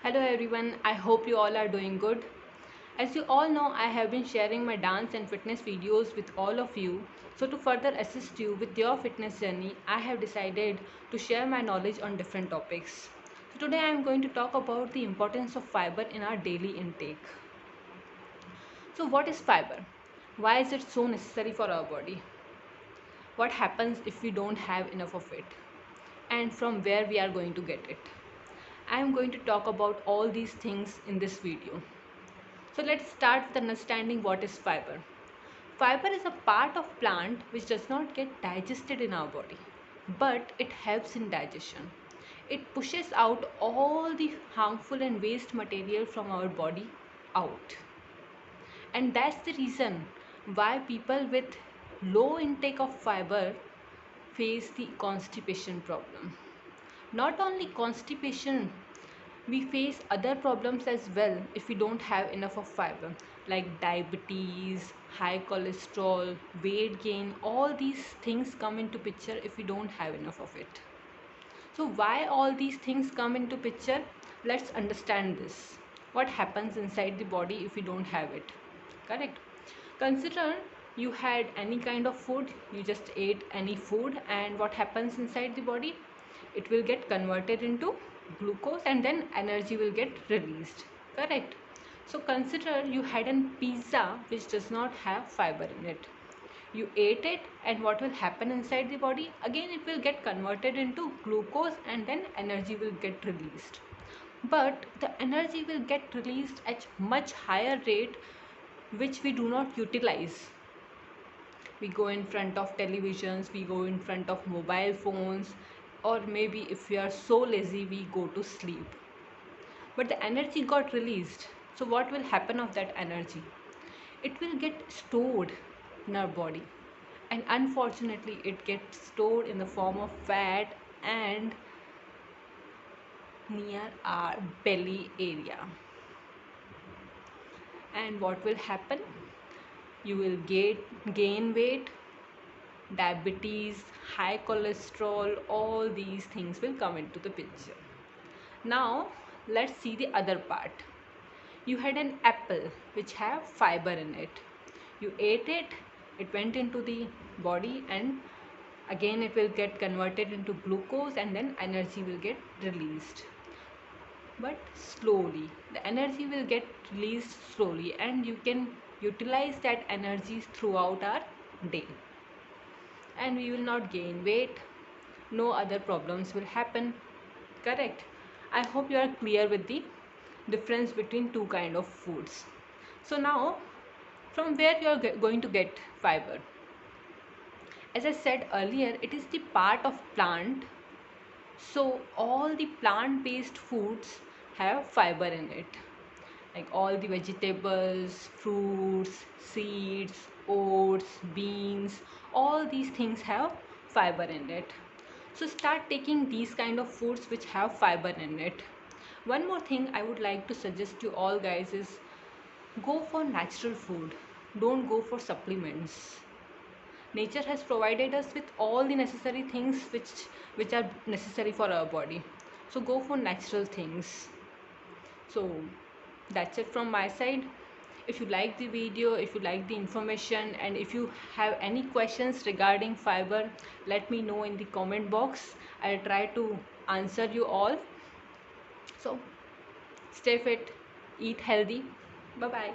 Hello everyone, I hope you all are doing good. As you all know, I have been sharing my dance and fitness videos with all of you. So to further assist you with your fitness journey, I have decided to share my knowledge on different topics. So today I am going to talk about the importance of fiber in our daily intake. So what is fiber? Why is it so necessary for our body? What happens if we don't have enough of it? And from where we are going to get it? I am going to talk about all these things in this video. So let's start with understanding what is fiber. Fiber is a part of plant which does not get digested in our body, but it helps in digestion. It pushes out all the harmful and waste material from our body out. And that's the reason why people with low intake of fiber face the constipation problem. Not only constipation, we face other problems as well if we don't have enough of fiber, like diabetes, high cholesterol, weight gain. All these things come into picture if we don't have enough of it. So why all these things come into picture? Let's understand this. What happens inside the body if we don't have it? Correct. Consider you had any kind of food, you just ate any food, and what happens inside the body? It will get converted into glucose and then energy will get released. Correct. So consider you had a pizza which does not have fiber in it. You ate it, and what will happen inside the body? Again, it will get converted into glucose and then energy will get released. But the energy will get released at much higher rate which we do not utilize. We go in front of televisions, we go in front of mobile phones, or maybe if we are so lazy we go to sleep, but the energy got released. So what will happen of that energy? It will get stored in our body, and unfortunately it gets stored in the form of fat and near our belly area. And what will happen? You will gain weight, diabetes, high cholesterol, all these things will come into the picture. Now let's see the other part. You had an apple which have fiber in it. You ate it, it went into the body, and again it will get converted into glucose and then energy will get released. But slowly, the energy will get released slowly, and you can utilize that energy throughout our day, and we will not gain weight, no other problems will happen. Correct. I hope you are clear with the difference between two kind of foods. So now, from where you are going to get fiber? As I said earlier, it is the part of plant. So all the plant based foods have fiber in it, like all the vegetables, fruits, seeds, oats, beans, all these things have fiber in it. So start taking these kind of foods which have fiber in it. One more thing I would like to suggest to all guys is go for natural food. Don't go for supplements. Nature has provided us with all the necessary things which are necessary for our body. So go for natural things. So that's it from my side. If you like the video, if you like the information, and if you have any questions regarding fiber, let me know in the comment box. I'll try to answer you all. So stay fit, eat healthy. Bye bye.